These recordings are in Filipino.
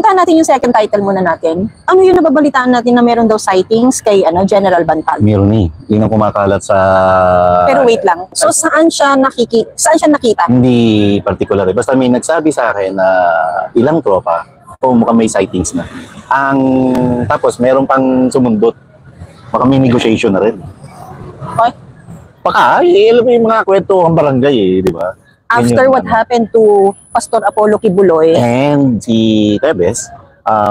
Puntahan natin yung second title muna natin. Ano yung nababalitaan natin na meron daw sightings kay General Bantag? Meron yun ang kumakalat sa... Pero wait lang. So saan siya nakita? Hindi particular. Basta may nagsabi sa akin na ilang tropa o mukhang may sightings na. Tapos meron pang sumundot. Baka may negotiation na rin. Okay. Baka, alam mo yung mga kwento ang barangay di ba? After what happened to Pastor Apollo Kibuloy. And si Tebes,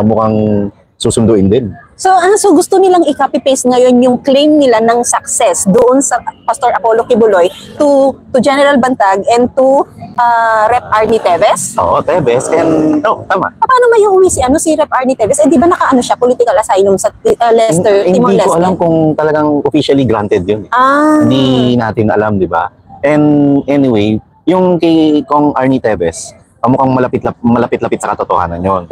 mukhang susunduin din. So gusto nilang i-copy-paste ngayon yung claim nila ng success doon sa Pastor Apollo Kibuloy to General Bantag and to Rep. Arnie Tebes? Oo, Tebes. And, tama. Paano may uuwi si Rep. Arnie Tebes? Di ba nakaano siya, political asylum sa Lester, Timor-Leste? Hindi ko alam kung talagang officially granted yun. Hindi natin alam, di ba? And anyway, yung kay Kong Arnie Tebes, mukhang malapit-lapit sa katotohanan yun.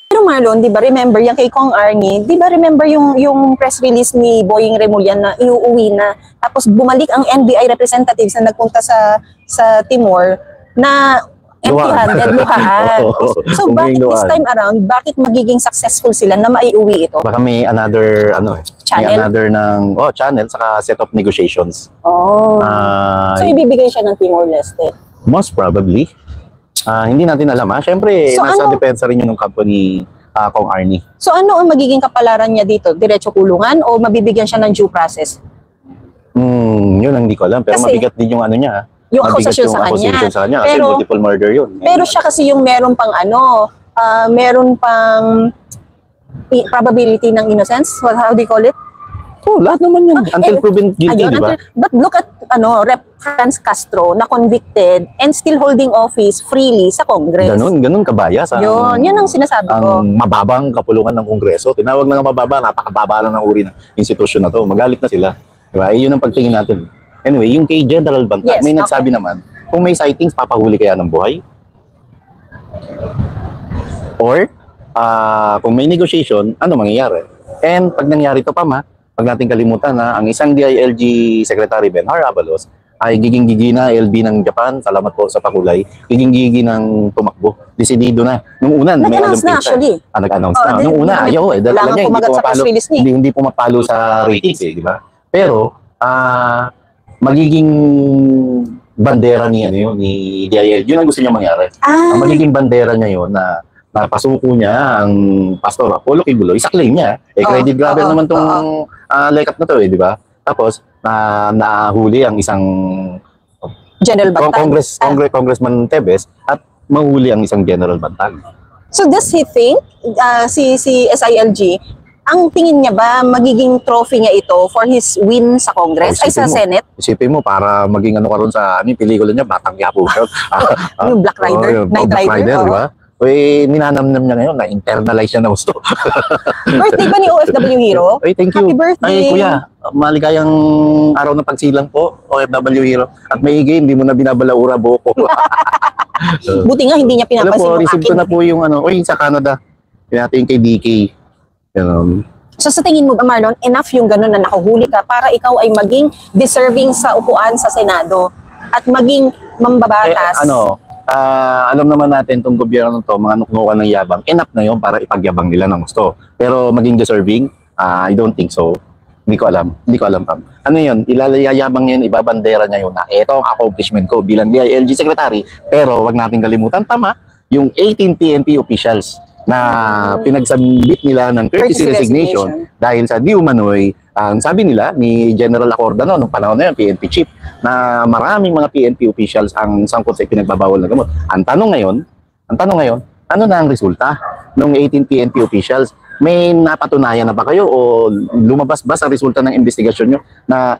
Pero Marlon, di ba remember yung kay Kong Arnie, di ba remember yung press release ni Boying Remulian na iuuwi na, tapos bumalik ang NBI representatives na nagpunta sa Timor na empty-handed, luhaan. So bakit this time around, bakit magiging successful sila na maiuwi ito? Baka may another, channel? May another channel, saka set of negotiations. So ibibigay siya ng Timor-Leste? Most probably. Hindi natin alam Siyempre, nasa depensa rin yun ng company Kong Arnie. So ano ang magiging kapalaran niya dito? Diretso kulungan o mabibigyan siya ng due process? Yun ang hindi ko alam. Pero mabigat din yung niya. Yung akusasyon sa kanya. Kasi multiple murder yun. Pero siya kasi yung meron pang meron pang probability ng innocence. How do you call it? Lahat naman yun. Until proven guilty, di ba? But look at Rep. Franz Castro na convicted and still holding office freely sa Congress. Ganun kabayas. Yun ang sinasabi ko. Ang mababang kapulungan ng Kongreso. Tinawag na ng mababa, napakababa lang ng uri ng institusyon na to. Magalit na sila. Diba? Yun ang pagtingin natin. Anyway, yung kay General Bantag, may nagsabi naman, kung may sightings, papahuli kaya ng buhay? Or, kung may negotiation, ano mangyayari? And pag nangyari ito pag natin kalimutan na ang isang DILG Secretary Benhar Abalos ay giging-gigi na LB ng Japan, salamat po sa pakulay, giging-gigi ng tumakbo. Desidido na. Nung una, nag-announce na actually. Nag-announce na. Nung una, ayaw dala niya, hindi pumapalo sa ratings di ba? Pero, magiging bandera ni DILG, yun ang gusto niya mangyari. Ang magiging bandera niya yun na napasuko niya ang Pastor Apollo Kibuloy, sa claim niya. Credit grabber naman tong lekat na to di ba? Tapos, nahuli ang isang General Bantag. Congressman Tebes at mahuli ang isang General Bantag. So does he think, si SILG, ang tingin niya ba magiging trophy niya ito for his win sa Congress ay sa Senate? Isipin mo, para maging karon sa pelikula niya, Batang Quiapo. Yung Black Rider, Night Rider, di ba? Ninanamnam niya ngayon, na-internalize siya na gusto. Birthday ba ni OFW Hero? Thank you. Happy birthday. Kuya, maligayang araw ng pagsilang po, OFW Hero. At may hindi mo na binabalaura buko. Buti nga, hindi niya pinapansin yung receive ko na po yung sa Canada. Pinating kay DK. So sa tingin mo ba, Marlon, enough yung gano'n na nakahuli ka para ikaw ay maging deserving sa upuan sa Senado at maging mambabatas? Alam naman natin itong gobyerno to, mga nuknukan ng yabang, enough na yun para ipagyabang nila ng gusto. Pero maging deserving, I don't think so. Hindi ko alam, Pam. Ano yun, ilalayayabang yun, ibabandera niya yun na ito ang accomplishment ko bilang DILG Secretary. Pero wag natin kalimutan, yung 18 PNP officials na pinagsabit nila ng courtesy resignation dahil sa di umano'y, sabi nila ni General Acordano nung panahon na yun, PNP chief, na maraming mga PNP officials ang sangkot sa pinagbabawal na gamot. Ang tanong ngayon, ano na ang resulta ng 18 PNP officials? May napatunayan na ba kayo o lumabas ba sa resulta ng investigasyon nyo na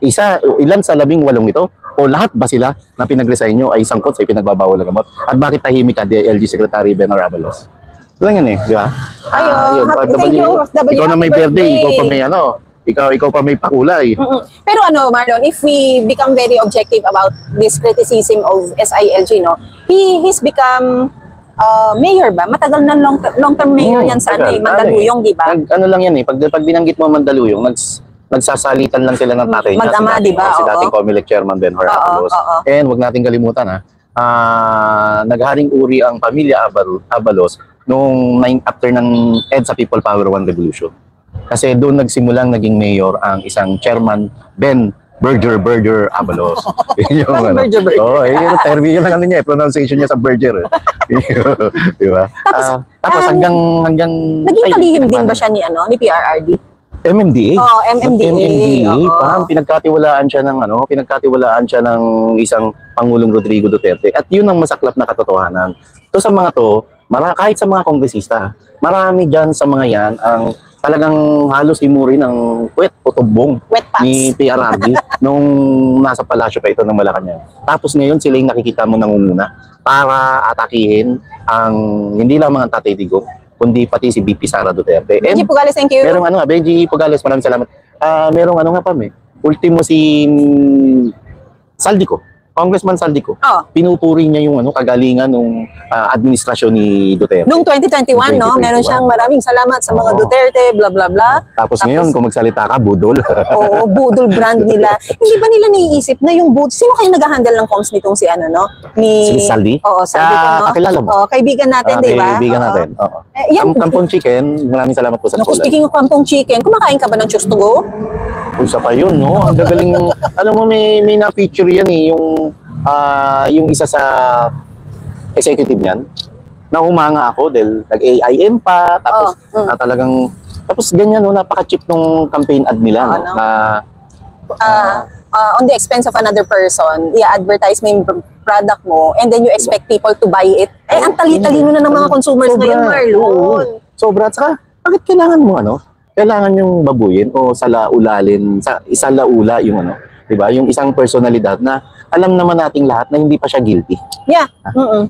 ilan sa 18 ito o lahat ba sila na pinag-resign nyo ay sangkot sa pinagbabawal na gamot? At bakit tahimik ka, DILG Secretary Benhar Abalos? Lang yan di ba? Thank you, ikaw na may birthday, ikaw pa may pakulay. Pero Marlon, if we become very objective about this criticism of SILG, he's become mayor ba? Matagal na long-term mayor yan sa Mandaluyong, di ba? Lang yan pag binanggit mo Mandaluyong, nagsasalitan lang sila ng tatay niya. Mag-ama, di ba? Si dating Comelec Chairman Benhur Abalos. And wag natin kalimutan nagharing uri ang pamilya Abalos nung after ng EDSA People Power One Revolution. Kasi doon nagsimulang naging mayor ang isang chairman, Ben Berger Abalos. Yung Berger. Oh, yung term lang niya, pronunciation niya sa Berger. Di ba? Tapos hanggang naging kalihim din ba siya ni PRRD? MMDA. Oh, MMDA. Parang pinagkatiwalaan siya ng isang Pangulong Rodrigo Duterte. At yun ang masaklap na katotohanan. So sa mga to, kahit sa mga kongresista, marami dyan sa mga yan ang talagang halos imuri ng wet o tubong ni PRRD nung nasa palasyo pa ito ng Malacanang. Tapos ngayon sila yung nakikita mo nangunguna para atakihin ang hindi lang mga Tatay Digong, kundi pati si BP Sara Duterte. Benji Pugales, thank you. Merong Benji Pugales, maraming salamat. Merong ultimo si Saldico. Congressman Saldico, pinupuri niya yung kagalingan ng administrasyon ni Duterte. Noong 2021, no? Meron siyang maraming salamat sa mga Duterte, bla bla bla. Tapos ngayon, kung magsalita ka, budol. Oo, budol brand nila. Hindi ba nila naiisip na yung budol? Sino kayo nag-handle ng comms nitong si Si Saldi? Oo, Saldi ko, no? Kakilala mo? Oo, kaibigan natin, di ba? Kaibigan natin, oo. Kampong Chicken, maraming salamat po sa kulay. Speaking of Kampong Chicken, kumakain ka ba ng Choose to Go? Isa pa yun, no? Ang gagaling, alam mo, may na-feature yan yung isa sa executive niyan, na humanga ako dahil nag-AIM pa, tapos tapos ganyan, no? Napaka-cheap nung campaign ad nila, no? On the expense of another person, i-advertise mo yung product mo, and then you expect people to buy it. Ang tali-talino na ng mga consumers ngayon, Marlon. Sobra. At saka, bakit kailangan mo, kailangan yung babuyin o isalaula yung diba? Yung isang personalidad na alam naman nating lahat na hindi pa siya guilty. Yeah.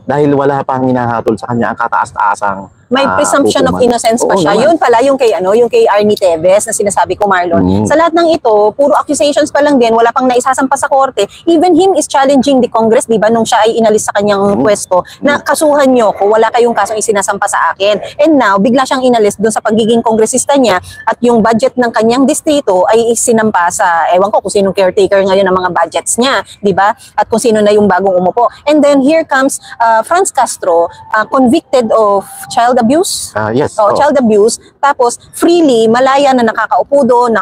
Dahil wala pang hinahatol sa kanya ang kataas-taasang may presumption of innocence pa siya. Yun pala yung kay Arnie Teves na sinasabi ko, Marlon. Sa lahat ng ito, puro accusations pa lang din, wala pang naisasampa sa korte. Even him is challenging the Congress, di ba, nung siya ay inalis sa kanyang pwesto, na kasuhan niyo ko, wala kayong kasong isinasampa sa akin. And now, bigla siyang inalis doon sa pagiging kongresista niya at yung budget ng kanyang distrito ay isinampa sa, ewan ko kung sinong caretaker ngayon ng mga budgets niya, di ba? At kung sino na yung bagong umupo. And then here comes Franz Castro, convicted of child abuse. Yes. Child abuse. Tapos freely, malaya na nakakaupo doon,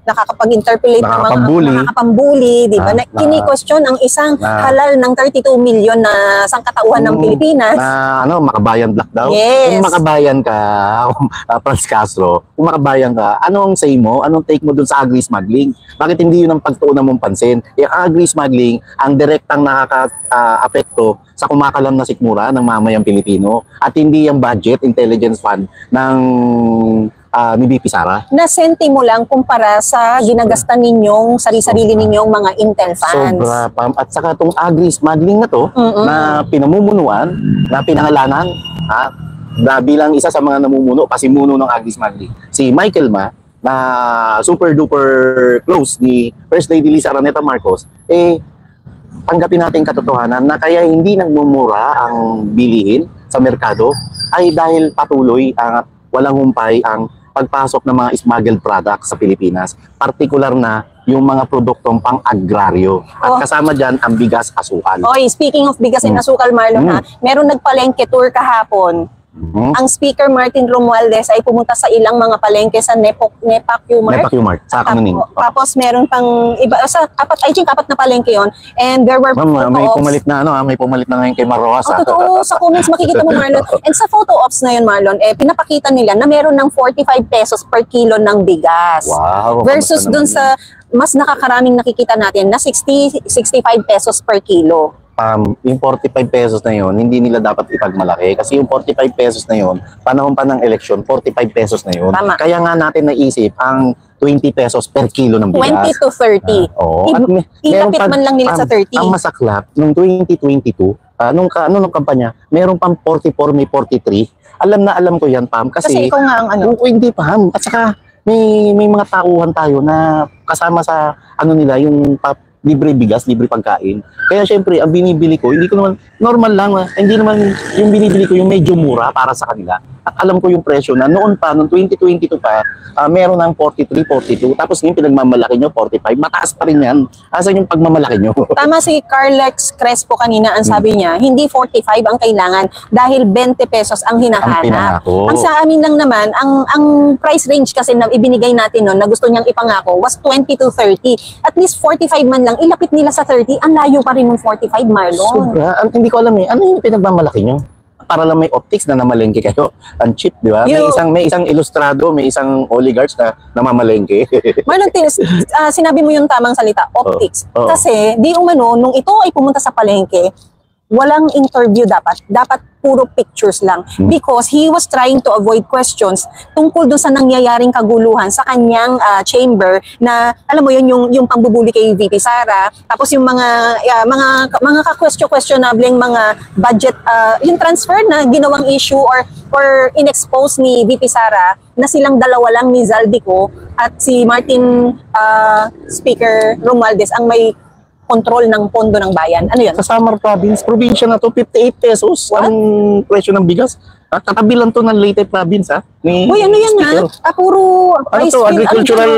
nakakapag-interpolate ng mga nakakapambuli, di ba? Kini-question ang isang halal ng 32 million na sangkatauhan ng Pilipinas. Makabayan black daw. Yes. Kung makabayan ka, Franz Castro, kung makabayan ka, anong say mo? Anong take mo doon sa agri-smuggling? Bakit hindi yun ang pagtuunan mong pansin? Yung agri-smuggling, ang direktang nakaka-apekto sa kumakalam na sikmura ng mamayang Pilipino at hindi yung budget intelligence fund ng ni BP Sara. Na sentimo lang kumpara sa ginagastan ninyong sarili ninyong mga intel funds. Sobra, Pam. At saka itong agri-smuggling na to, na pinamumunuan, na pinangalanan, na bilang isa sa mga namumuno, pasimuno ng agri-smuggling, si Michael Ma, na super duper close ni First Lady Lisa Araneta Marcos, tanggapin natin katotohanan na kaya hindi nagmumura ang bilihin sa merkado ay dahil patuloy walang humpay ang pagpasok ng mga smuggled products sa Pilipinas, partikular na yung mga produktong pang-agraryo. At kasama dyan ang bigas, asukal. Speaking of bigas and asukal, Marlon, meron nagpalengke tour kahapon. Ang Speaker Martin Romualdez ay pumunta sa ilang mga palengke sa Nepac Mart. Sa Kamuning. Tapos meron pang iba, I think apat na palengke yon. And there were may pumalit na ngayon kay Marroas. Totoo, sa comments makikita mo, Marlon. And sa photo ops na yun, Marlon, pinapakita nila na meron ng 45 pesos per kilo ng bigas. Wow. Versus dun sa mas nakakaraming nakikita natin na 65 pesos per kilo. Yung 45 pesos na yun, hindi nila dapat ipagmalaki. Kasi yung 45 pesos na yun, panahon pa ng eleksyon, 45 pesos na yun. Tama. Kaya nga natin naisip ang 20 pesos per kilo ng bigas. 20 to 30. Ilapit man lang nila sa 30. Ang masaklap, nung 2022, nung kampanya, meron pang 44, may 43. Alam na alam ko yan, Pam. Kasi ikaw nga ang hindi, Pam. At saka, may mga tauhan tayo na kasama sa nila, yung libre bigas, libre pagkain. Kaya syempre, ang binibili ko, hindi ko naman, normal lang, hindi naman yung binibili ko yung medyo mura para sa kanila. At alam ko yung presyo na noon pa, noong 2022 pa, meron ng 43, 42. Tapos ngayon pinagmamalaki nyo, 45. Mataas pa rin yan. Asan yung pagmamalaki nyo? Tama si Carlex Crespo kanina, ang sabi niya, hindi 45 ang kailangan dahil 20 pesos ang hinahanap. pinangako. Ang sa amin lang naman, ang price range kasi na ibinigay natin noon na gusto niyang ipangako was 20 to 30. At least 45 man lang, ilapit nila sa 30, ang layo pa rin ng 45, Marlon. Sobra. Hindi ko alam eh. Ano yung pinagmamalaki nyo? Para lang may optics na namalengke kayo. Ang cheap, di ba? May isang ilustrado, may isang oligarchs na namamalengke. Marlon, sinabi mo yung tamang salita, optics. Kasi di umano, nung ito ay pumunta sa palengke, walang interview dapat. Dapat puro pictures lang. Because he was trying to avoid questions tungkol doon sa nangyayaring kaguluhan sa kanyang chamber na, alam mo yun, yung pambubuli kay VP Sara. Tapos yung mga ka-questionable mga budget, yung transfer na ginawang issue or in-expose ni VP Sara na silang dalawa lang ni Zaldico at si Martin Speaker Romualdez ang may control ng pondo ng bayan. Ano yun? Sa Samar Province, probinsya na to, 58 pesos ang presyo ng bigas. Katabi lang to ng Leyte Province, ha? Uy, ano yan, ha? Puro ano to, agricultural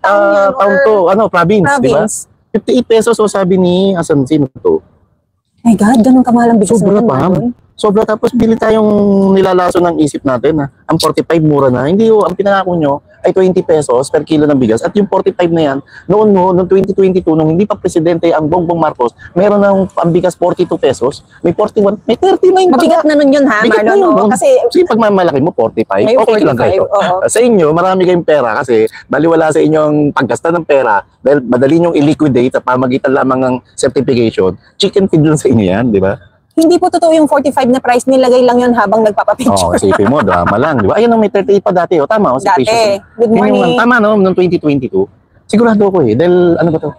town to, province, di ba? 58 pesos, so sabi ni, sino to? My God, ganun kamahal ang bigas Sobra natin, pa. Marlon. Sobra, tapos bili tayong nilalaso ng isip natin, ha? Ang 45 mura na. Hindi, ang pinangako nyo ay 20 pesos per kilo ng bigas. At yung 45 na yan, noong 2022, nung hindi pa presidente ang Bongbong Marcos, meron ng ang bigas 42 pesos, may 41, may 39 pa. Mabigat na nun yun, ha, Marlon? Kasi pag mamalaki mo, 45, okay lang kayo. Sa inyo, marami kayong pera kasi baliwala sa inyong paggasta ng pera dahil madali nyong i-liquidate sa pamagitan lamang ng certification. Chicken feed lang sa inyo yan, di ba? Hindi po totoo yung 45 na price, nilagay lang yun habang nagpapapicture. Isipin mo, drama lang, di ba? Ayun, may 38 pa dati, tama, si Dati, Precious. good morning. Tama, no, noong 2022. Sigurado ko dahil ano ba to?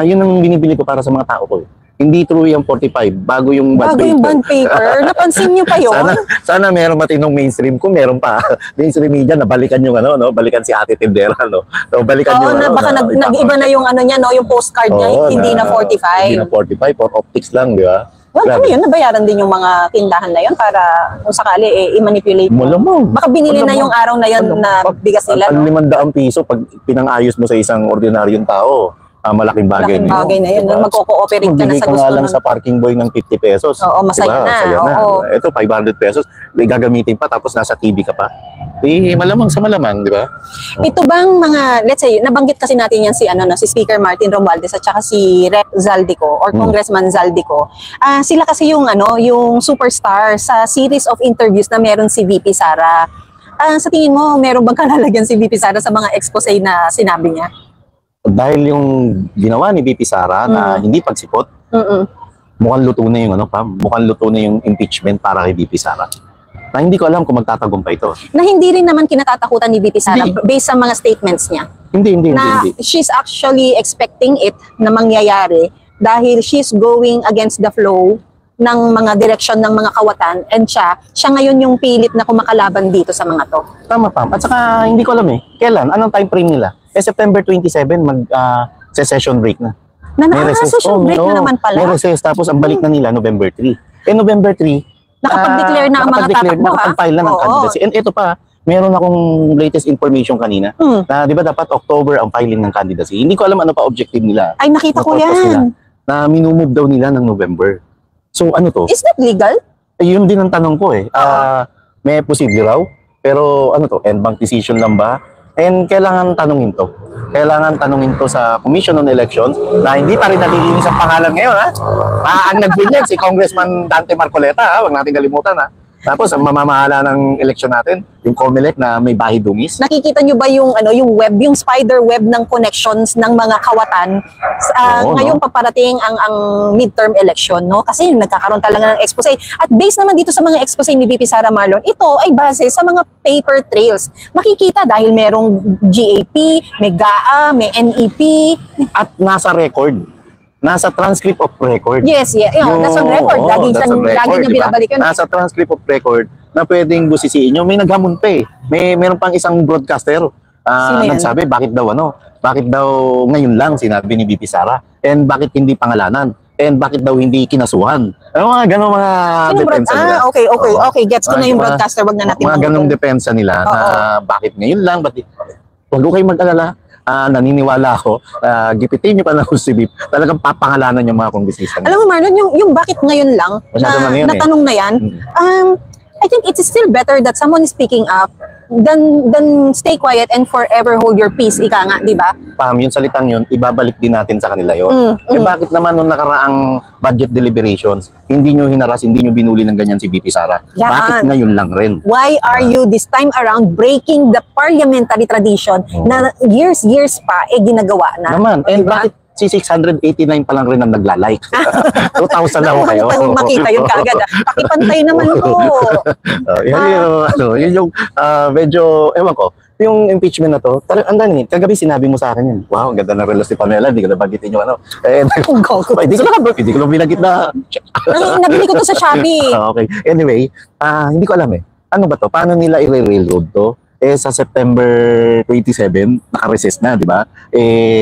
Yun ang binibili ko para sa mga tao ko. Hindi true yung 45, bago yung bond paper. Bago yung bond paper, napansin nyo pa yun? Sana meron matinong mainstream. Kung meron pa, mainstream media, nabalikan yung balikan si Ate Tindera, no? So, balikan yung baka nag-iba na yung niya, no, yung postcard niya, hindi na 45. Hindi na 45, for optics lang, di ba? Well, ano yun, nabayaran din yung mga tindahan na yun para kung sakali i-manipulate mo. Baka binili na yung araw na yun na bigas nila. Ang 500 piso pag pinang-ayos mo sa isang ordinaryong tao, malaking bagay na yun. Diba? Magko-cooperate ka na sa gusto. Bibili ko nga lang sa parking boy ng 50 pesos. Oo, masaya na. Ito, 500 pesos. Gagamitin pa tapos nasa TV ka pa. Malamang sa malamang, di ba? Ito bang mga, let's say, nabanggit kasi natin yan si Speaker Martin Romualdez at saka si Rep Zaldico or Congressman Zaldico. Sila kasi yung superstar sa series of interviews na meron si VP Sara. Sa tingin mo, meron bang kalalagyan si VP Sara sa mga expose na sinabi niya? Dahil yung ginawa ni VP Sara na hindi pagsipot, mukhang luto na yung mukhang luto na yung impeachment para kay VP Sara. Na hindi ko alam kung magtatagumpay ito. Na hindi rin naman kinatatakutan ni VP Sara based sa mga statements niya. Hindi. She's actually expecting it na mangyayari dahil she's going against the flow ng mga direction ng mga kawatan and siya ngayon yung pilit na kumakalaban dito sa mga to. Tama, Pam. At saka hindi ko alam kailan, anong time frame nila? September 27 mag-session break na. Session break na naman pala. May recess, tapos ang balik na nila November 3. November 3, nakapag-declare na ang mga tatakbo, nakapag-file na ng candidacy. And ito pa, meron akong latest information kanina na di ba dapat October ang filing ng candidacy. Hindi ko alam ano pa objective nila. Ay, nakita ko yan. Na minumove daw nila ng November. So ano to? Is that legal? Yun din ang tanong ko may posible raw. Pero ano to? End bank decision lang ba? And kailangan tanungin to. Kailangan tanungin to sa Commission on Elections na hindi pa rin nalilinis ang pangalan ngayon, ha? Ang nag-win si Congressman Dante Marcoleta, ha? Huwag natin kalimutan, ha? Tapos ang mamamahala ng eleksyon natin, yung COMELEC na may bahay dungis. Nakikita nyo ba yung yung spider web ng connections ng mga kawatan ngayong paparating ang midterm election, no? Kasi nagkakaroon talaga ng expose. At based naman dito sa mga expose ni VP Sara Marlon, ito ay base sa mga paper trails. Makikita dahil merong GAP, may GAA, may NEP. At nasa record. Nasa transcript of record. Yes. Nasa record. Lagi niya binabalik yun. Nasa transcript of record na pwedeng busisiin nyo. May naghamon pa meron pang isang broadcaster nagsabi, bakit daw ngayon lang sinabi ni VP Sara? And bakit hindi pangalanan? and bakit daw hindi kinasuhan. Ano mga ganong mga depensa nila. Okay. Gets ko na yung broadcaster. Wag na natin mga ganong depensa nila na bakit ngayon lang, wag ko kayo mag-alala. Naniniwala ako, gipitin nyo pa na si Bip, talagang papangalanan yung mga kongresista. Alam mo Marlon, yung bakit ngayon lang, na tanong na yan, I think it's still better that someone is speaking up than stay quiet and forever hold your peace, ika nga, di ba? Yung salitang yun, ibabalik din natin sa kanila yun. Bakit naman nung nakaraang budget deliberations, hindi nyo hinaras, hindi nyo binuli ng ganyan si VP Sara? Yan. Bakit ngayon lang rin? Why are you this time around breaking the parliamentary tradition na years pa ginagawa na? Naman, and bakit si 689 pa lang rin ang nagla-like? 2,000 na ako kayo. Makita yun kagad. Pakipantay naman ko. Yun yung medyo, ewan ko, yung impeachment na to, ang dami, kagabi sinabi mo sa akin yun, wow, ang ganda ng relos ni Pamela, hindi ko nabagitin yung ano. Hindi ko lang binagit na. Nabili ko to sa Shopee. Okay. Anyway, hindi ko alam ano ba to? Paano nila i-railroad to? Sa September 27, naka-recess na, di ba?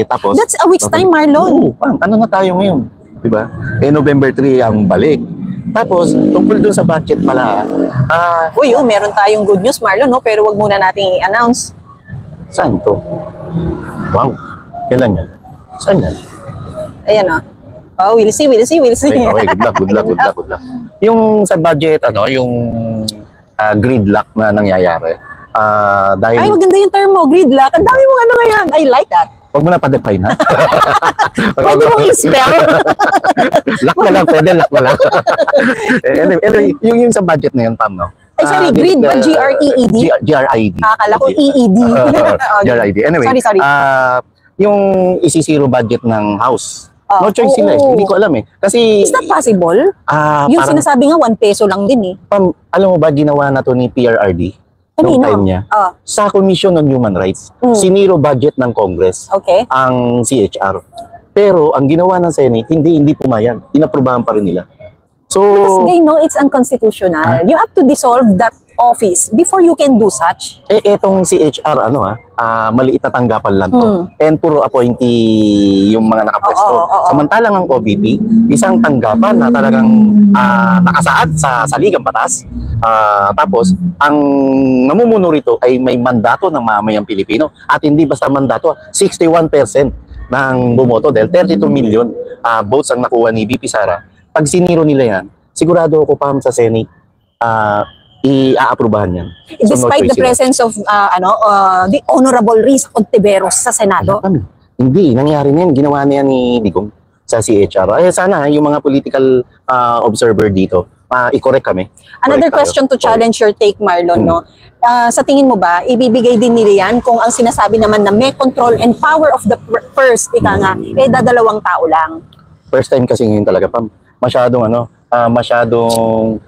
Tapos... That's a week's time, Marlon. Ano na tayo ngayon? Di ba? November 3 ang balik. Tapos, tungkol dun sa budget pala, meron tayong good news, Marlon, no? Pero wag muna nating i-announce. Saan to? Wow. Kailan yan? Saan yan? Ayan, we'll see. Okay, good luck. Yung sa budget, yung gridlock na nangyayari, dahil... Ay, maganda yung term mo, gridlock. Ang dami mong ano ngayon. I like that. Huwag mo na pa-define, ha? Pwede mong i-spell. Lock na lang, pwede, lock na lang. Anyway, yung sa budget na yun, Pam, no? Ay, sorry, grid ba? G-R-E-E-D? G-R-I-D. Akala ko E-E-D. G-R-I-D. Anyway, sorry. yung isi-zero budget ng House, no choice sila Hindi ko alam Kasi... Is that possible? Yung sinasabi nga, 1 peso lang din Pam, alam mo ba, ginawa na to ni PRRD? Noong time niya, sa Commission on Human Rights, siniro budget ng Congress ang CHR. Pero ang ginawa ng Senate, hindi pumayag. Inaprubahan pa rin nila. So, because they know it's unconstitutional. You have to dissolve that office before you can do such. Etong CHR, maliit na tanggapan lang to. And puro appointee yung mga nakapwesto. Samantalang ang OVP, isang tanggapan na talagang nakasaad sa saligang batas. Tapos, ang namumuno rito ay may mandato ng mamayang Pilipino. At hindi basta mandato, 61% ng bumoto dahil 32 million votes ang nakuha ni VP Sara. Pag siniro nila yan, sigurado ako sa Senate, i-aaprubahan yan. So, despite the presence of the Honorable Riz Ontiveros sa Senado? Hindi, nangyari na yan. Ginawa na yan ni Digong sa CHR. Sana yung mga political observer dito, i-correct kami. Another question to challenge your take, Marlon, no? Sa tingin mo ba, ibibigay din nila yan kung ang sinasabi naman na may control and power of the purse, dadalawang tao lang? First time kasi ngayon talaga, Pam. Masyadong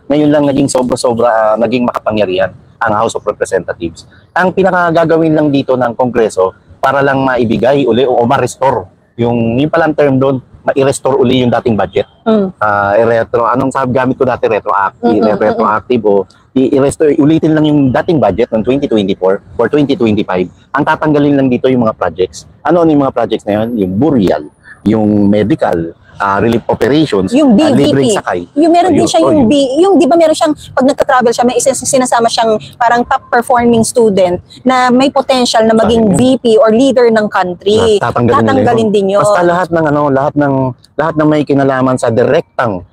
ngayon lang naging sobra-sobra naging makapangyarihan ang House of Representatives. Ang pinakagagawin lang dito ng Kongreso para lang maibigay uli o ma-restore yung palang term doon, ma-restore uli yung dating budget. Anong sabi gamit ko dati, retroactive o i-restore, ulitin lang yung dating budget ng 2024 or 2025. Ang tatanggalin lang dito yung mga projects. Ano yung mga projects na yun? Yung burial, yung medical, relief operations, yung libreng sakay. Yung meron din siya yung di ba meron siyang, pag nagka-travel siya, may sinasama siyang parang top performing student na may potential na maging VP or leader ng country. Tatanggalin din yun. Basta lahat ng may kinalaman sa direktang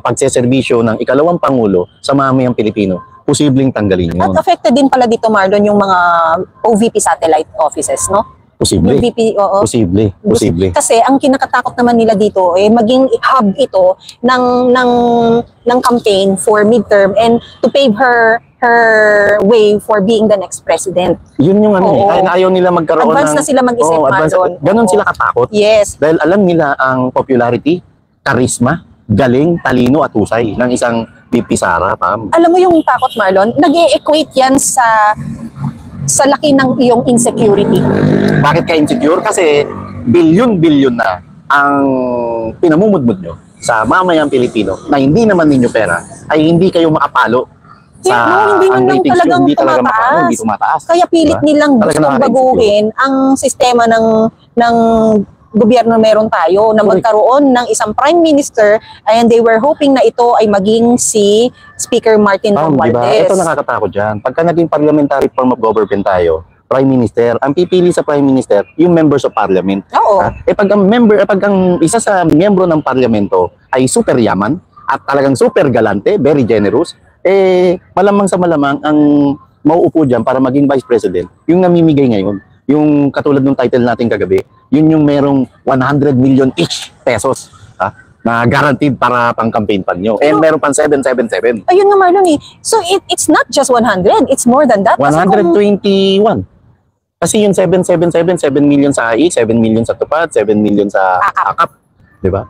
pagseserbisyo ng ikalawang Pangulo sa mamayang Pilipino, posibleng tanggalin yun. At affected din pala dito, Marlon, yung mga OVP satellite offices, no? Posible. VP, Posible. Kasi ang kinakatakot naman nila dito maging hub ito ng campaign for midterm and to pave her way for being the next president. Yun yung ayaw nila magkaroon advance na sila mag-isip, Marlon. Ganon sila katakot. Yes. Dahil alam nila ang popularity, charisma, galing, talino at husay ng isang VP Sara, Pam. Alam mo yung takot, Marlon, nag-e-equate yan sa laki ng iyong insecurity. Bakit ka insecure? Kasi bilyon-bilyon na ang pinamumudmud nyo sa mamayang Pilipino na hindi naman ninyo pera ay hindi kayo makapalo sa hindi man lang talagang hindi tumataas. Kaya pilit nilang gustong baguhin ang sistema ng gobyerno meron tayo na magkaroon ng isang prime minister, and they were hoping na ito ay maging si Speaker Martin Romualdez. Diba? Ito nakakatakot dyan. Pagka naging parliamentary form of government tayo, prime minister, ang pipili sa prime minister, yung members of parliament. Oo. Pag ang isa sa miyembro ng parlamento ay super yaman at talagang super galante, very generous, malamang sa malamang ang mauupo dyan para maging vice president, yung namimigay ngayon, yung katulad ng title natin kagabi, yun yung merong 100 million each pesos na guaranteed para pang campaign pan nyo. And meron pang 777. Ayun nga Marlon So it's not just 100, it's more than that. 121. Kasi yung 777, 7 million sa AI, 7 million sa Tupad, 7 million sa AKAP. Diba?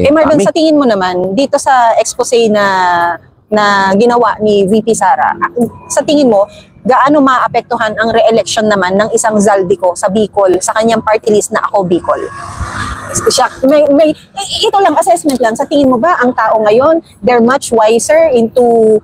Marlon, sa tingin mo naman, dito sa expose na ginawa ni VP Sara, sa tingin mo, gaano maapektuhan ang re-election naman ng isang Zaldico sa Bicol, sa kanyang party list na Ako Bicol? Ito lang, assessment lang. Sa tingin mo ba, ang tao ngayon, they're much wiser into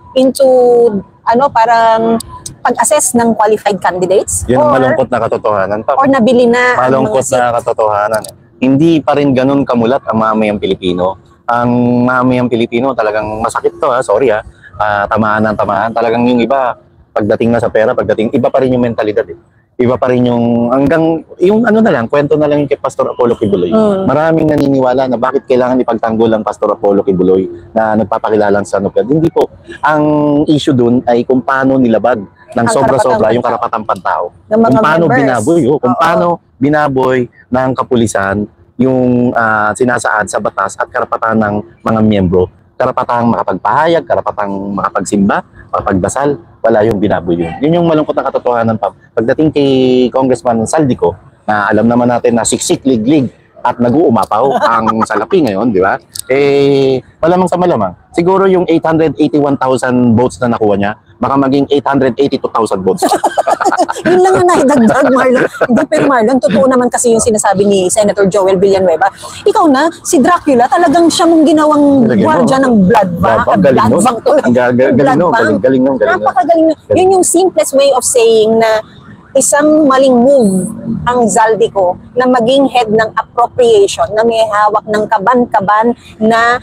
parang pag-assess ng qualified candidates? Yun ang malungkot na katotohanan. Or nabili na malungkot na katotohanan. Hindi pa rin ganun kamulat ang mamayang Pilipino. Ang mamayang Pilipino talagang masakit to sorry tamaan ng tamaan. Talagang yung iba, pagdating na sa pera, iba pa rin yung mentalidad Iba pa rin yung yung kwento na lang yung kay Pastor Apollo Kibuloy. Maraming naniniwala na bakit kailangan ipagtanggol ang Pastor Apollo Kibuloy na nagpapakilalang sa Nupad. Hindi po. Ang issue dun ay kung paano nilabag ng sobra-sobra yung karapatang pantao. Kung paano binaboy, kung paano binaboy ng kapulisan yung sinasaad sa batas at karapatan ng mga miyembro. Karapatang makapagpahayag, karapatang makapagsimba, makapagbasal, wala yung binaboy yun. Yun yung malungkot na katotohanan pa. Pagdating kay Congressman Saldico, na alam naman natin na siksik, liglig, at nag-uumapaw ang salapi ngayon, di ba? Malamang sa malamang. Siguro yung 881,000 votes na nakuha niya, baka maging 882,000 votes. Yun lang na naidagdag, Marlon. Hindi, pero Marlon, totoo naman kasi yung sinasabi ni Senator Joel Villanueva. Ikaw na, si Dracula, talagang siya mong ginawang gwardiya ng blood bank. Galing nung. Napakagaling. Yun yung simplest way of saying na isang maling move ang Zaldico na maging head ng appropriation, na may hawak ng kaban-kaban na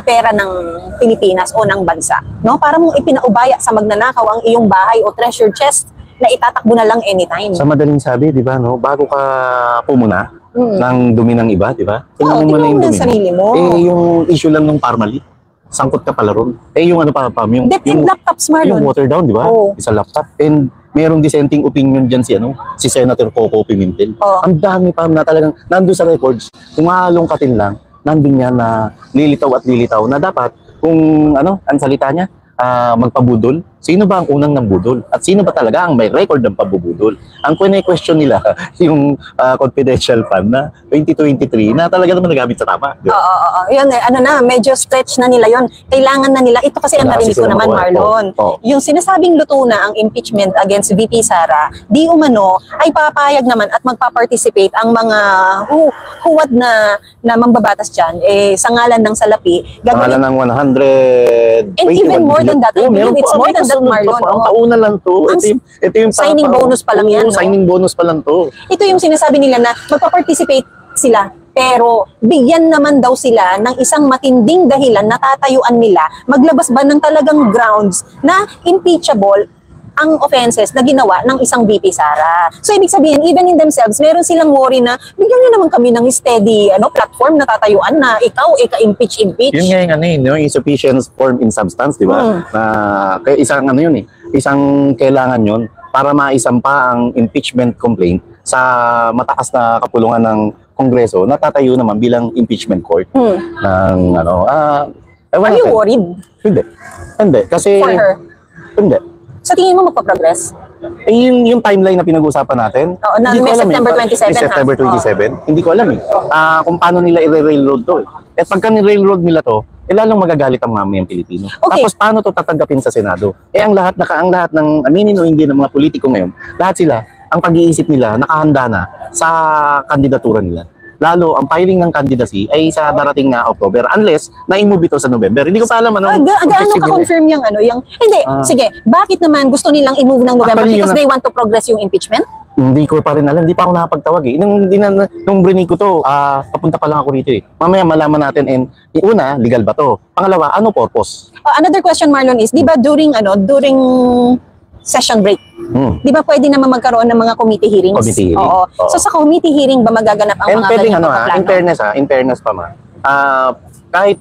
pera ng Pilipinas o ng bansa. No? Para mong ipinaubaya sa magnanakaw ang iyong bahay o treasure chest na itatakbo na lang anytime. Sa madaling sabi, di ba, bago ka pumuna ng dumi ng iba, di ba? Tingnan mo na yung sarili mo. Yung issue lang ng Parmalit, sangkot ka pala ron. Yung yung laptops, Marlon. Yung water down, di ba? Isa laptop. And merong dissenting opinion dyan si Senator Coco Pimentel. Ang dami pa na talagang nandun sa records, kung halongkatin lang, nandun yan na lilitaw na dapat kung ang salita niya, magpabudol. Sino ba ang unang nambudol? At sino ba talaga ang may record ng pabubudol? Ang question nila, yung confidential fund na 2023 na talaga naman nagamit sa tama. Yun medyo stretch na nila yun. Kailangan na nila. Ito kasi ang narinig ko naman, Marlon. Yung sinasabing luto na ang impeachment against VP Sara, di umano ay papayag naman at magpa-participate ang mga huwad na mambabatas dyan sa ngalan ng salapi. Sa ngalan ng 100. And even more than that. I believe it's more than that, Marlon. Ang pauna lang to. Ito yung signing bonus pa lang yan. Signing bonus pa lang to. Ito yung sinasabi nila na magpa-participate sila. Pero bigyan naman daw sila ng isang matinding dahilan na tatayuan nila. Maglabas ba ng talagang grounds na impeachable ang offenses na ginawa ng isang VP Sara. So ibig sabihin, even in themselves, meron silang worry na bigyan nyo naman kami ng steady platform na tatayuan na ikaw, impeach. Yun nga yung insufficient form in substance, di ba? Kaya isang isang kailangan yun para maisampa ang impeachment complaint sa mataas na kapulungan ng Kongreso, natatayo naman bilang impeachment court. Are you worried? Hindi. Kasi... For her? Hindi. Sa tingin mo magpa-progress? Yung timeline na pinag-uusapan natin, hindi ko alam September 27. September 27. Hindi ko alam kung paano nila i-railroad to. At pagka ni-railroad nila to, lalong magagalit ang mamayang Pilipino. Okay. Tapos paano to tatanggapin sa Senado? Ang lahat ng aminin o hindi ng mga politiko ngayon, lahat sila, ang pag-iisip nila, nakahanda na sa kandidatura nila. Lalo, ang filing ng candidacy ay sa darating na October unless na-move ito sa November. Hindi ko pa alam gaano ka-confirm yung Hindi, sige. Bakit naman gusto nilang i-move ng November? Because they want to progress yung impeachment? Hindi ko pa rin alam, hindi pa ako nakapagtawag eh. Nung brinig ko to, papunta pa lang ako rito eh. Mamaya malaman natin, and una, legal ba to? Pangalawa, ano purpose? Another question, Marlon, is, di ba during session break, di ba pwede naman magkaroon ng mga committee hearings? Committee hearing. Oo. Oo. So sa committee hearing ba magaganap ang And mga pwedeng ganyan plano? in fairness pa ma, kahit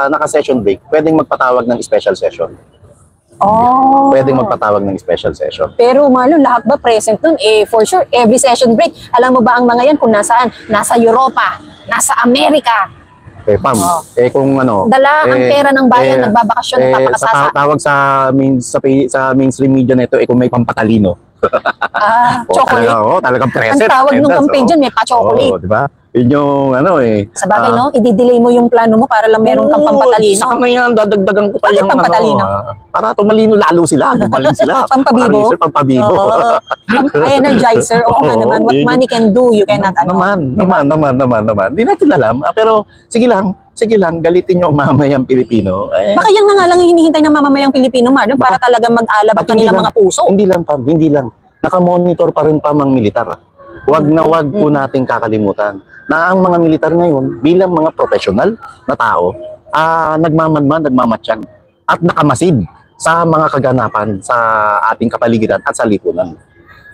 naka-session break, pwedeng magpatawag ng special session. Oh. Pwedeng magpatawag ng special session. Pero Marlon, lahat ba present nun? For sure, every session break, alam mo ba ang mga yan kung nasaan? Nasa Europa, nasa Amerika. Pam, kung ano, Dala ang pera ng bayan, nagbabakasyon, nagpapakasasa. Tawag sa mainstream media nito, kung may pampatalino. Chocolate. Talagang present. Ang tawag ng campaign dyan, may pa-chocolate. Di ba? Yun yung Sa bagay, no? I-delay mo yung plano mo para lang meron kang pampatalino. Saka may dadagdagan ko pa Bakit yung pampatalino? para tumalino lalo sila. Gumaling sila. Pampabibo? Pampabibo. Energizer. Oo nga naman. What money can do, you cannot Naman. Hindi natin alam. Pero sige lang, galitin nyo mamayang Pilipino. Baka yan nga lang yung hinihintay ng mamamayang Pilipino, Marlon, para talagang mag-alab ang kanilang mga puso. Hindi lang. Nakamonitor pa rin ang militar. Wag po nating kakalimutan na ang mga militar ngayon bilang mga professional na tao, nagmamadman, nagmamatsyag at nakamasid sa mga kaganapan sa ating kapaligiran at sa lipunan.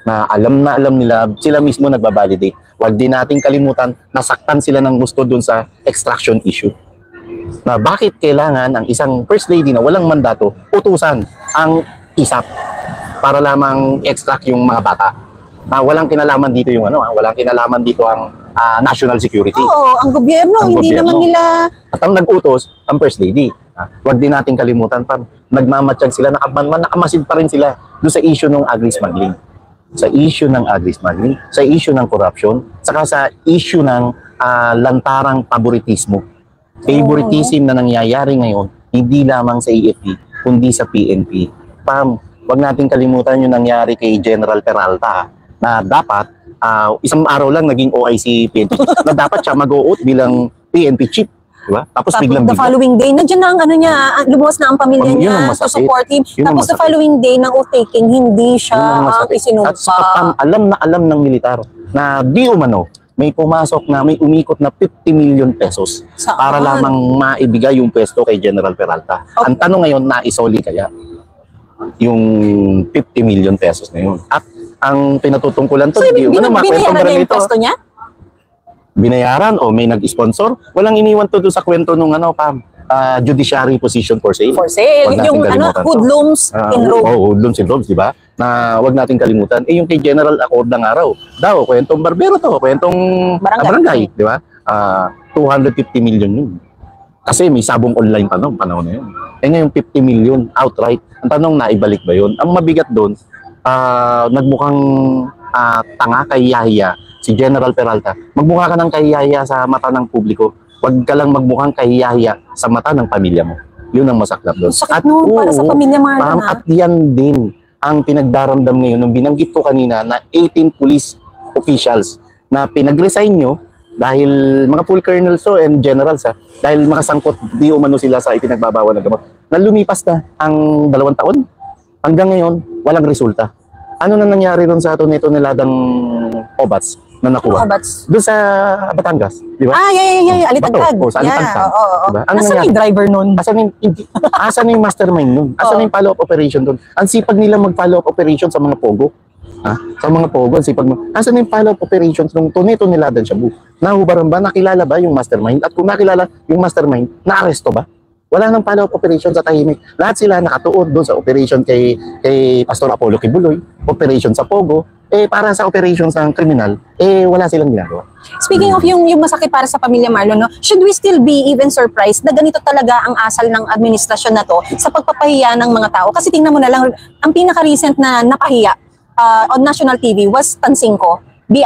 Na alam nila, sila mismo nagbabalidate. Wag din nating kalimutan, nasaktan sila ng gusto dun sa extraction issue. Na bakit kailangan ang isang first lady na walang mandato utusan ang ISAP para lamang extract yung mga bata. Walang kinalaman dito yung walang kinalaman dito ang national security. Oo, ang gobyerno, hindi naman nila. At ang nag-utos, ang first lady. Huwag din natin kalimutan pa, nagmamatsyag sila, nakamasid pa rin sila doon sa issue ng agri-smuggling. Sa issue ng agri-smuggling, sa issue ng corruption, saka sa issue ng lantarang favoritismo. Favoritism na nangyayari ngayon, hindi lamang sa AFP, kundi sa PNP. Huwag natin kalimutan yung nangyari kay General Peralta, na dapat isang araw lang naging OIC PNP na dapat siya mag-o-out bilang PNP chief, di ba? Tapos biglang the following day nandiyan na ang niya, lumuwas na ang pamilya niya to support him. Tapos the following day ng oath-taking, hindi siya ang isinumpa. At alam ng militar na di umano may pumasok na may umikot na 50 million pesos para lamang maibigay yung pwesto kay General Peralta. Ang tanong ngayon, naisoli kaya yung 50 million pesos na yun? At ang pinatutungkulan to, binayaran niya yung pwesto niya? Binayaran o may nag-sponsor? Walang iniwan to doon sa kwento nung judiciary position for sale. For sale. Yung hoodlums in robes. Hoodlums in robes, di ba? Na wag natin kalimutan. Yung kay General Accord ng araw, kwentong barbero to, kwentong barangay, di ba? 250 million yun. Kasi may sabong online pa noong panahon na yun. Ngayon 50 million outright. Ang tanong, naibalik ba yun? Ang mabigat doon, nagmukhang tanga, kahiyahiya si General Peralta. Magmukha ka ng kahiyahiya sa mata ng publiko. Huwag ka lang magmukhang kahiyahiya sa mata ng pamilya mo. Yun ang masaklap doon. Sakit nun para sa pamilya Marlon. At yan din ang pinagdaramdam ngayon nung binanggit ko kanina na 18 police officials na pinag-resign nyo dahil mga full colonels and generals dahil makasangkot di umano sila sa ipinagbabawal na gamot. Na lumipas na ang 2 taon. Hanggang ngayon, walang resulta. Ano na nangyari doon sa niladang obats na nakuha? Doon sa Batangas, di ba? Yeah. Alitagtag. Sa Alitagtag. Diba? Nasaan yung driver nun? Asan yung mastermind nun? Asan yung follow-up operation doon? Ang sipag nila mag-follow-up operation sa mga pogo. Sa mga pogo, ang sipag mo. Asan yung follow-up operations nung niladan siya bu? Nahubaran ba? Nakilala ba yung mastermind? At kung nakilala yung mastermind, naaresto ba? Wala nang follow-up operation sa tahimik. Lahat sila nakatuon doon sa operation kay Pastor Apollo Kibuloy, operation sa Pogo, para sa operation sa kriminal, wala silang ginagawa. Speaking of yung masakit para sa pamilya Marlon, should we still be even surprised na ganito talaga ang asal ng administrasyon na to sa pagpapahiya ng mga tao? Kasi tingnan mo na lang, ang pinaka-recent na napahiya on national TV was Tansinco, the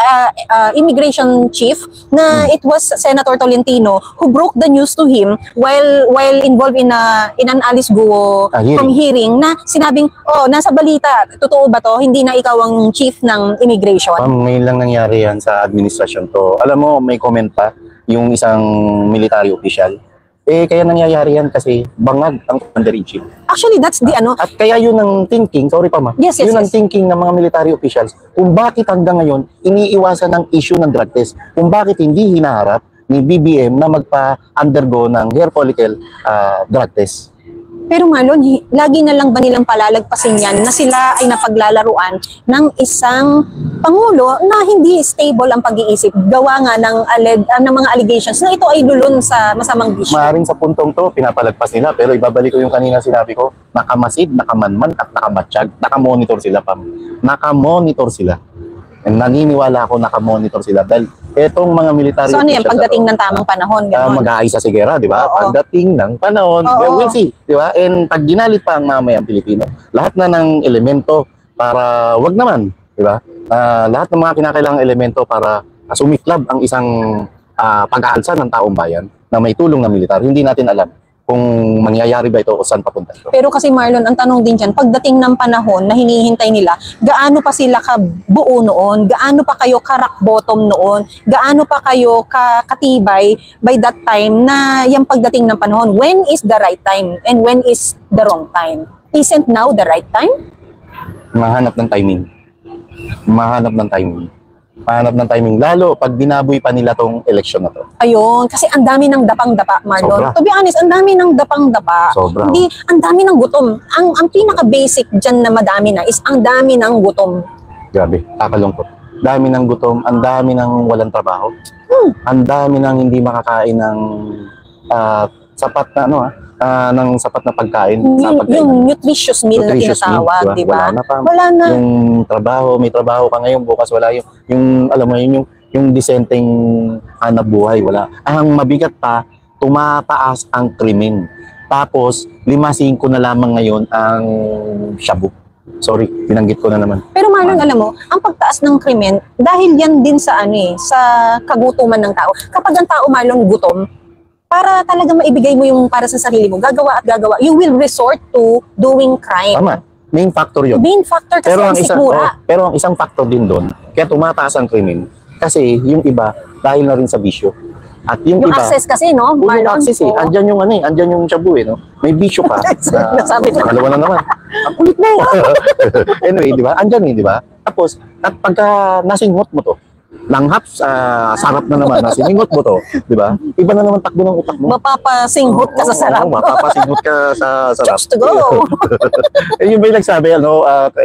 immigration chief, na it was Senator Tolentino who broke the news to him while involved in an Alice Guo hearing na sinabing, nasa balita, totoo ba to? Hindi na ikaw ang chief ng immigration. Ngayon lang nangyari yan sa administrasyon to. Alam mo, may comment pa yung isang military official Kaya nangyayari yan kasi bangag ang commander-in-chief. Actually, that's the ano. At kaya yun ang thinking, sorry pa ma, Yes, yes, yun ang yes. thinking ng mga military officials kung bakit hanggang ngayon iniiwasan ang issue ng drug test. Kung bakit hindi hinaharap ni BBM na magpa-undergo ng hair follicle drug test. Pero Marlon, lagi na lang ba nilang palalagpasin yan na sila ay napaglalaruan ng isang pangulo na hindi stable ang pag-iisip, gawa nga ng mga allegations na ito ay lulun sa masamang bisyo? Maaring sa puntong to, pinapalagpas nila, pero ibabalik ko yung kanina sinabi ko, nakamasid, nakamanman at nakamatsyag, nakamonitor sila pa. Nakamonitor sila. And naniniwala ako nakamonitor sila dahil etong mga military So ano yan, officials pagdating ng tamang panahon, gano'n? mag-aayos sa sigera, di ba? Oo. Pagdating ng panahon, Oo. we'll see, di ba? And pag ginalit pa ang mamayang Pilipino, lahat na ng elemento para wag naman, di ba? Lahat ng mga kinakailangang elemento para sumiklab ang isang pag-aalsa ng taong bayan na may tulong ng militar, hindi natin alam kung mangyayari ba ito o saan papunta ito. Pero kasi Marlon, ang tanong din dyan, pagdating ng panahon na hinihintay nila, gaano pa sila kabuo noon? Gaano pa kayo ka-rock bottom noon? Gaano pa kayo katibay by that time na yung pagdating ng panahon? When is the right time? And when is the wrong time? Isn't now the right time? Mahanap ng timing. Mahanap ng timing. Mahanap ng timing. Lalo pag binaboy pa nila tong eleksyon na to. Ayun, kasi ang dami ng dapang-dapa, Marlon. Sobra. To be honest, ang dami ng dapang-dapa. Sobra. Hindi, ang dami ng gutom. Ang pinaka-basic dyan na madami na is ang dami ng gutom. Grabe, kakalungkot. Dami ng gutom, ang dami ng walang trabaho. Ang dami ng hindi makakain ng sapat na ng sapat na pagkain. Yung nutritious meal na Nutritious meal, tinatawag, di ba? Wala na pa. Wala na. Yung trabaho, may trabaho ka ngayon, bukas wala yung alam mo yun, yung disenteng hanap buhay, wala. Ang mabigat pa, tumataas ang krimen. Tapos, 5-5 na lamang ngayon ang shabu. Sorry, binanggit ko na naman. Pero Marlon, alam mo, ang pagtaas ng krimen, dahil yan din sa sa kagutuman ng tao. Kapag ang tao, Marlon, gutom, para talaga maibigay mo yung para sa sarili mo, gagawa at gagawa, you will resort to doing crime. Tama, main factor yun. Main factor kasi ang sikmura. Pero ang isang factor din doon, kaya tumataas ang krimen, kasi yung iba, dahil na rin sa bisyo. At yung iba, access kasi, no, yung Marlon? access Oo. andyan yung andyan yung shabu no? May bisyo ka. Nasabi ko. Pangalawa na naman. Ang kulit mo. Anyway, di ba? Andyan di ba? Tapos, at pagka nasingot mo to, langhap, sarap na naman, siningot mo to, di ba? Iba na naman takbo ng utak mo. Mapapasinghot ka sa sarap. Mapapasingot ka sa sarap. Just to go. Yung ba yung nagsabi,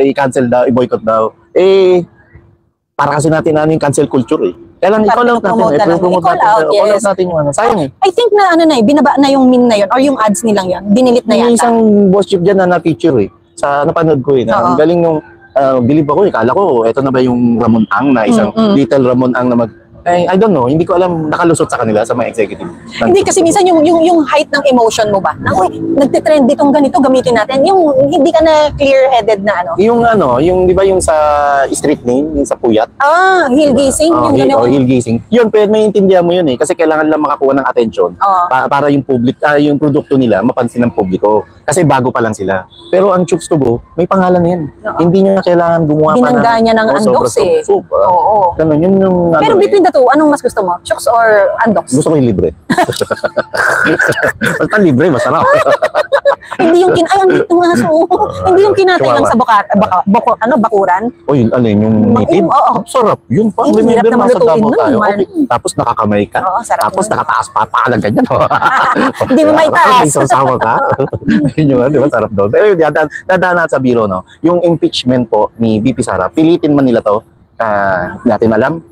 i-cancel daw, i-boycott daw. Para kasi natin yung cancel culture Kailangan i-call out natin. I-call out, yes. natin yung sayang I think na binaba na yung meme na yun or yung ads nilang yun. Dinilit na Yung yata. isang boss chief dyan na na-feature sa napanood ko na ang galing nung believe ako kala ko eto na ba yung Ramon Ang na isang little Ramon Ang na I don't know, hindi ko alam nakalusot sa kanila sa mga executive. Hindi kasi minsan yung height ng emotion mo ba? Na, nagte-trend ditong ganito, gamitin natin. Yung hindi ka na clear-headed na Yung di ba yung sa street name, yung sa Puyat? Hill gazing, yung gano'n. Hill gazing. Yun, pero maintindihan mo yun kasi kailangan lang makakuha ng attention para yung public, yung produkto nila mapansin ng publiko. Kasi bago pa lang sila. Pero ang Chooks to Go, may pangalan na yan. Hindi nyo na kailangan gumawa Binangga niya ng Andox Oo. Ganun, yun yung Pero between the two, anong mas gusto mo? Chooks or Andox? Gusto ko yung libre. Basta libre, masarap. Hindi yung hindi yung kinatay lang sa bakuran. O yun, alin, yung native? Sarap. Yun pa. Hirap naman lutuin nun, Okay. Tapos nakakamay ka. Tapos nakataas pa. Palang ganyan. Hindi mo may taas. Isasawa ka. Yun yung, di ba? Sarap daw. Pero yun, dadaan natin sa biro, no? Yung impeachment po ni VP Sara, pilitin man nila to, natin alam.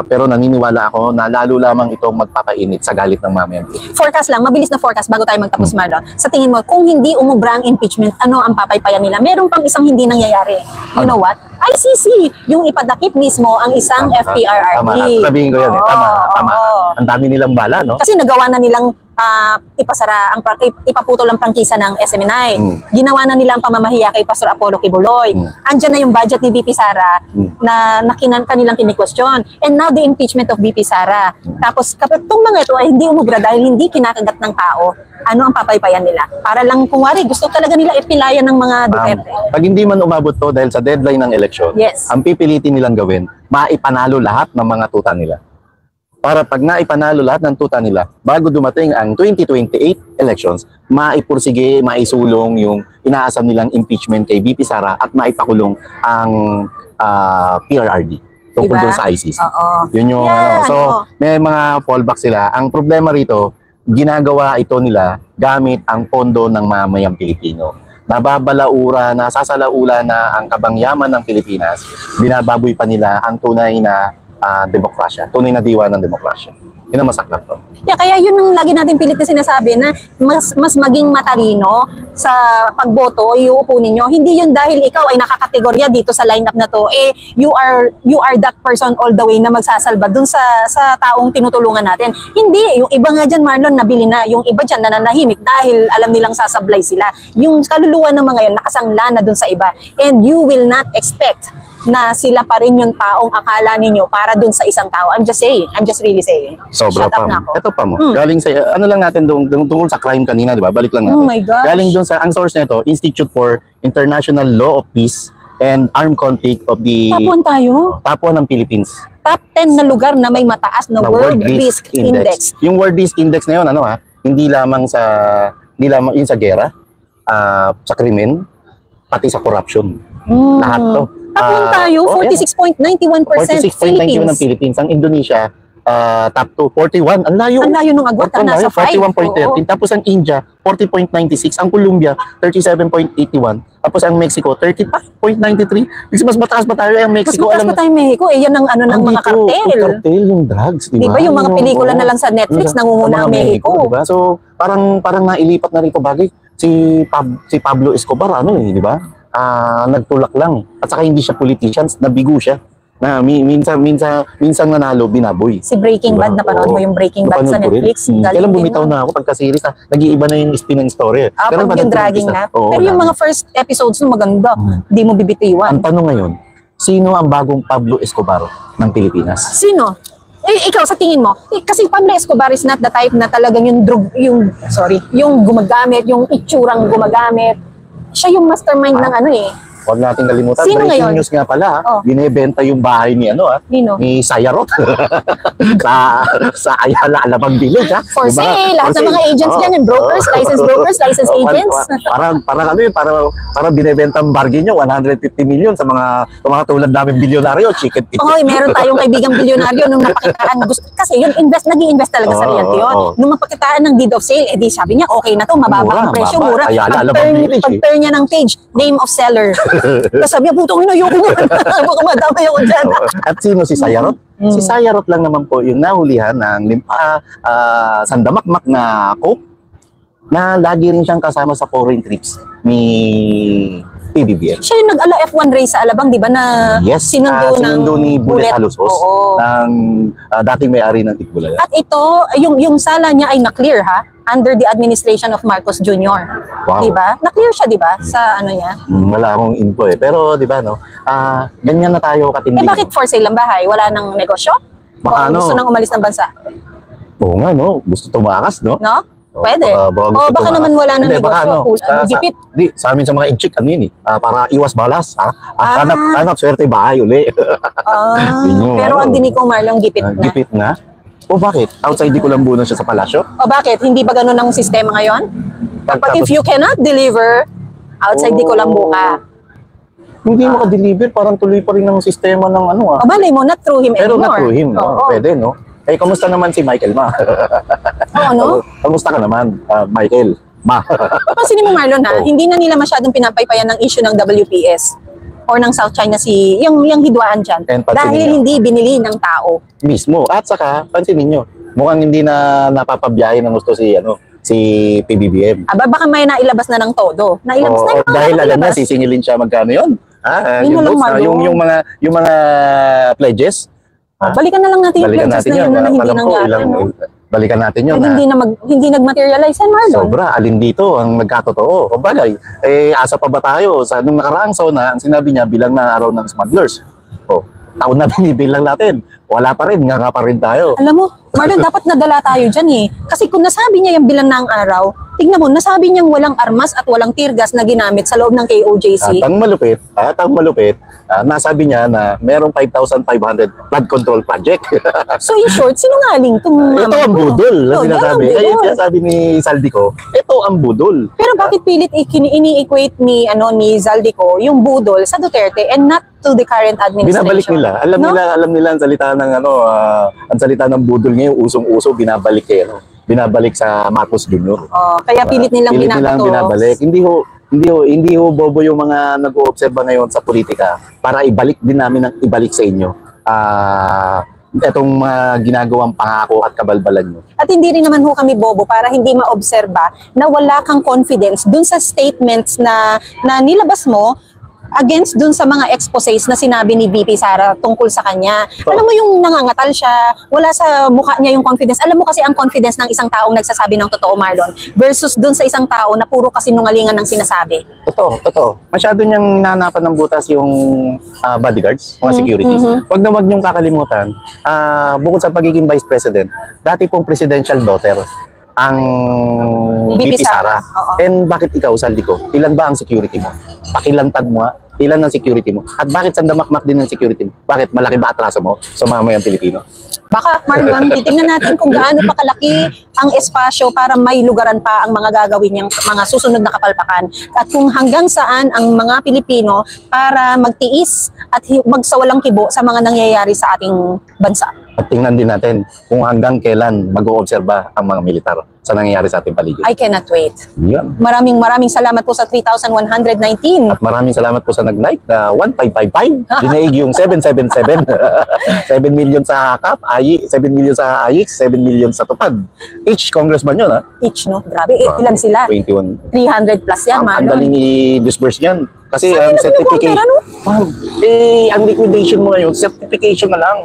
Pero naniniwala ako na lalo lamang itong magpapainit sa galit ng mamayan. Forecast lang, mabilis na forecast bago tayo magtapos, Marlon. Sa tingin mo, kung hindi umubra ang impeachment, ano ang papaypayan nila? Meron pang isang hindi nangyayari. You know what? ICC, yung ipadakip mismo ang isang FPRRD. Tama, sabihin ko yan Tama. Ang dami nilang bala, no? Kasi nagawa na nilang ipaputol ang prangkisa ng SMNI. Ginawa na nilang pamamahiya kay Pastor Apollo Kibuloy. Andyan na yung budget ni VP Sara na kanilang kini-question. And now the impeachment of VP Sara. Tapos kapag itong mga ito ay hindi umubra dahil hindi kinakagat ng tao, ano ang papaypayan nila? Para lang kung wari, gusto talaga nila ipilayan ng mga Duterte. Pag hindi man umabot to dahil sa deadline ng eleksyon, Yes. ang pipilitin nilang gawin, maipanalo lahat ng mga tuta nila. para pag naipanalo lahat ng tuta nila, bago dumating ang 2028 elections, maipursige, maisulong yung inaasam nilang impeachment kay VP Sara at maipakulong ang PRRD tungkol Diba? doon sa ICC. Oo. Yun yung Yeah, So, may mga fallback sila. Ang problema rito, ginagawa ito nila gamit ang pondo ng mamayang Pilipino. Nababalaura, nasasalaula na ang kabangyaman ng Pilipinas, binababoy pa nila ang tunay na demokrasya, tunay na diwa ng demokrasya. Yun ang masaklap to. Yeah, kaya yun ang lagi natin pilit na sinasabi na mas maging matalino sa pagboto, iuupo ninyo. Hindi yun dahil ikaw ay nakakategorya dito sa lineup na to, you are that person all the way na magsasalba dun sa taong tinutulungan natin. Hindi, yung iba nga dyan, Marlon, nabili na. Yung iba dyan nananahimik dahil alam nilang sasablay sila. Yung kaluluwa ng mga yun, nakasangla na dun sa iba. And you will not expect na sila pa rin yung taong akala ninyo para dun sa isang tao. I'm just saying. I'm just really saying. Sobra Shut up pa. na ako. Ito pa mo. Galing sa, ano lang natin tungkol sa crime kanina, di ba? Balik lang natin. Oh my gosh. Galing doon sa, ang source nito, Institute for International Law of Peace and Armed Conflict of the Top 1 tayo. Top 1 ng Philippines. Top 10 na lugar na may mataas na World Risk Index. Yung World Risk Index na yun, ano ha? Hindi lamang yun sa gera, sa krimen, pati sa corruption. Lahat to. Top 1 tayo, 46.91% 46.91 ng Philippines. Ang Indonesia, top 2, 41. Ang layo. Ang layo ng agwat, nasa 5. 41.13. Tapos ang India, 40.96. Ang Colombia, 37.81. Tapos ang Mexico, 35.93. Kasi mas mataas pa tayo ang Mas Mexico. mataas pa tayo Mexico, yan ang ano ng mga kartel. Cartel, yung drugs, di ba? Di ba yung mga pelikula na lang sa Netflix, nangunguna ang Mexico. Di ba? So, parang nailipat na rito bagay. Si Pablo Escobar, ano di ba? Nagtulak lang. At saka hindi siya politician, nabigo siya. Na minsan nanalo, binaboy. Si Breaking Diba? Bad, napanood mo yung Breaking Bad sa Napanood ko rin. Netflix? Kailan bumitaw na ako pagka-series na nag-iiba na yung spin ng story. Pag yung panood ko dragging isa. na. Oo, Pero yung mga first episodes nung maganda, di mo bibitiwan. Ang tanong ngayon, sino ang bagong Pablo Escobar ng Pilipinas? Sino? Ikaw sa tingin mo, kasi Pablo Escobar is not the type na talagang yung gumagamit, yung itsurang gumagamit. Siya yung mastermind ng ano Huwag natin kalimutan. Sino Breaking ngayon? news nga pala, Oh. binebenta yung bahay ni Nino? ni Sayarot sa Ayala, Alabang Village. For sale, lahat ng mga agents dyan, yung brokers, licensed brokers, licensed agents. Parang ano yun, para binebenta ang bargain nyo, 150 million sa mga tulad namin bilyonaryo, chicken feet. Hoy, meron tayong kaibigang bilyonaryo nung napakitaan. Kasi yun, nag-i-invest talaga sa realty yun. Nung mapakitaan ng deed of sale, edi sabi niya, okay na to, mababa ang presyo, mura. Ayala, Alabang Village. Pag-turn niya ng page, name of seller. Tapos sabi niya, putong ina, ayoko mo. Baka madamay ako dyan. At sino si Sayarot? Si Sayarot lang naman po yung nahulihan ng sandamakmak na coke na lagi rin siyang kasama sa foreign trips ni PBBM. Siya yung nag-ala F1 race sa Alabang, di ba, na Yes, sinundo ni Bullet Alusos Oo. ng dating may-ari ng Tikbulaga. At ito, yung sala niya ay na-clear under the administration of Marcos Jr. Wow. Di ba? Na-clear siya, di ba, sa ano niya? Wala akong info Pero di ba ganyan na tayo katindi. Bakit for sale ang bahay? Wala nang negosyo? Baka O gusto nang umalis ng bansa? Oo nga gusto tumakas No? Oo, Pwede. baka gusto Baka tumakas. naman wala nang Hindi, baka negosyo. Gipit. Sa amin sa mga inchik, para iwas balas. Hanap swerte bahay uli. Yun yung Pero ang dinig ko, Marlon, gipit na. Gipit na? O bakit? Outside di ko lang bunan siya sa palasyo? O bakit? Hindi ba ganun ang sistema ngayon? Kapag if you cannot deliver, outside di ko lang buka. Hindi makadeliver, parang tuloy pa rin ang sistema ng O balay mo, not through him Pero anymore. not through him, Oo. Pwede, kamusta naman si Michael Ma? Oo, no? Kamusta ka naman, Michael Ma? Papansinin mo, Marlon, hindi na nila masyadong pinapaypayan ng issue ng WPS or ng South China Sea, yung hidwaan dyan. And pansinin Dahil niyo. hindi binili ng tao. Mismo. At saka, pansinin nyo, mukhang hindi na napapabiyahe ng gusto si PBBM. Baka may nailabas na ng todo. Nailabas na yung dahil alam na, nailabas. sisingilin siya magkano yun. Yun Yung, lang, votes, Marlon. yung mga pledges. Balikan na lang natin yung Balikan pledges natin na yun na hindi Alam ko, nangyari. balikan natin yun. Hindi nag-materialize yan, Marlon. Sobra, alin dito ang nagkatotoo. O bagay, asa pa ba tayo? Nung nakaraang zona, ang sinabi niya, bilang na araw ng smugglers. Taon na binibilang natin. Wala pa rin, nga pa rin tayo. Alam mo, Marlon, dapat nadala tayo dyan Kasi kung nasabi niya yung bilang na ang araw, tignan mo, nasabi niyang walang armas at walang tear gas na ginamit sa loob ng KOJC. At ang malupit, nasabi niya na merong 5,500 flood control project. So in short, sinungaling itong Ito ang budol na Oh, sinasabi. yan ang Kaya budol. sabi ni Saldico, ito ang budol. Pero bakit pilit ini-equate ni Zaldico yung budol sa Duterte and not to the current administration? Binabalik nila. Alam nila ang salita ng ang salita ng budol ngayon, usong-uso binabalik binabalik sa Marcos Jr. Oh, kaya pilit nilang binabalik. Hindi ho bobo yung mga nag-oobserba ngayon sa politika para ibalik din namin ang ibalik sa inyo. Itong ginagawang pangako at kabalbalan nyo. At hindi rin naman ho kami bobo para hindi maobserba na wala kang confidence dun sa statements na nilabas mo against dun sa mga exposés na sinabi ni VP Sara tungkol sa kanya. Alam mo yung nangangatal siya, wala sa mukha niya yung confidence. Alam mo kasi ang confidence ng isang taong nagsasabi ng totoo, Marlon, versus dun sa isang tao na puro kasinungalingan ng sinasabi. Totoo. Masyado niyang nanapan ng butas yung bodyguards, mga securities. Wag niyong kakalimutan, bukod sa pagiging vice president, dati pong presidential daughter ang VP Sara. And bakit ikaw, Saldico? Ilan ba ang security mo? Pakilantad mo ilan ang security mo? At bakit sandamakmak din ang security mo? Bakit? Malaki ba atraso mo sa mamayang Pilipino? Baka, Marlon, titingnan natin kung gaano pa kalaki ang espasyo para may lugaran pa ang mga gagawin niyang mga susunod na kapalpakan. At kung hanggang saan ang mga Pilipino para magtiis at magsawalang kibo sa mga nangyayari sa ating bansa. At tingnan din natin kung hanggang kailan mag-oobserba ang mga militar sa nangyayari sa ating paligid. I cannot wait. Yan. Maraming salamat po sa 3,119. At maraming salamat po sa nag-like na 1555. Dinaig yung 777. 7 million sa HACAP, 7 million sa AIX, 7 million sa Tupad. Each congressman yun, ha? Each, no? Grabe, ilan sila? 21. 300 plus yan, Ang Marlon. daling i-disburse yan. Kasi Saan ang nila certification, ano? ang liquidation mo ngayon, certification na lang.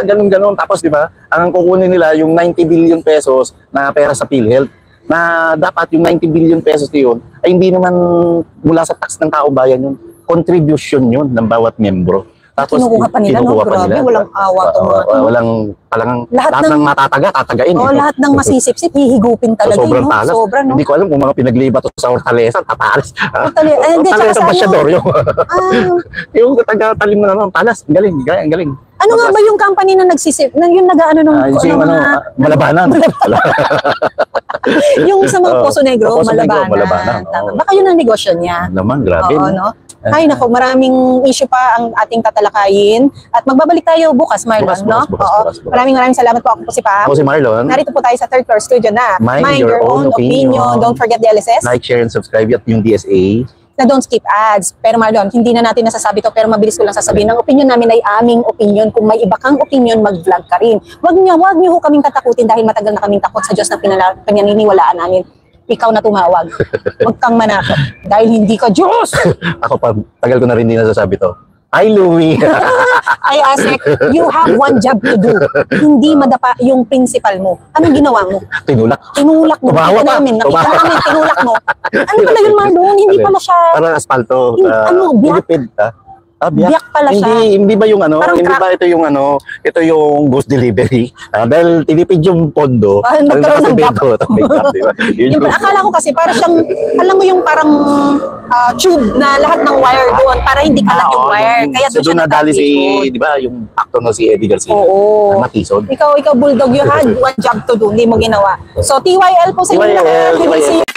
Ganun-ganun. Tapos, di ba, ang kukunin nila yung 90 billion pesos na pera sa PhilHealth, na dapat yung 90 billion pesos na yun, ay hindi naman mula sa tax ng tao bayan yun. Contribution yun ng bawat membro. Tapos, kinukuha pa nila, no? Grabe, walang awa to mga to. Walang, talagang, Lahat lahat ng matataga, tatagain. lahat ng masisip-sip, hihigupin talaga. Sobrang talas. Sobra, no? Hindi ko alam kung mga pinagliba to sa Hortaleza, tatalas. Hindi, tsaka Hortaleza sa Basyador, yung, Ah, yung taga-talim na naman, palas, galing. ano nga ba yung company na nagsisip, yung nag-ano nung, Yung Malabanan. yung sa mga Poso Negro, Poso Negro, Malabanan. Tama. oo. Baka yun ang negosyo niya. Naman, grabe. Oo, no? Ay, nako, maraming issue pa ang ating tatalakayin. At magbabalik tayo bukas, Marlon, no? Bukas. Maraming salamat po. Ako po si Pam. Ako si Marlon. Narito po tayo sa third floor studio na. Mind your own opinion. Don't forget the LSS. Like, share, and subscribe at yung DSA. Na don't skip ads. Pero Marlon, hindi na natin nasasabi to, pero mabilis ko lang sasabihin. Ang opinion namin ay aming opinion. Kung may iba kang opinion, mag-vlog ka rin. Wag niyo ho kaming tatakutin dahil matagal na kaming takot sa Diyos na pinaniniwalaan namin. Ikaw na tumawag. Huwag kang manakot. Dahil hindi ka Diyos! Ako pa, tagal ko na rin hindi nasasabi to. Hi, Louie! Ay, Asek, you have one job to do. Hindi madapa yung principal mo. Anong ginawa mo? Tinulak mo. Tumawa Nakita pa. namin, tinulak mo. Ano pala yun, Marlon? Hindi pala siya... Parang asfalto. Biyak? Pilipid, Biyak pala siya. Hindi ba yung Parang hindi ba ito yung ghost delivery? Dahil tinipid yung pondo. Nagkaroon ng gap. Diba? Akala ko kasi parang siyang, alam mo yung parang tube na lahat ng wire doon para hindi kalat yung wire. Kaya so doon nadali di ba, yung actor na si Eddie Garcia. Oo. Matisod. Ikaw, Bulldog, you had one job to do. Hindi mo ginawa. So, TYL po sa inyo lahat. We will see you.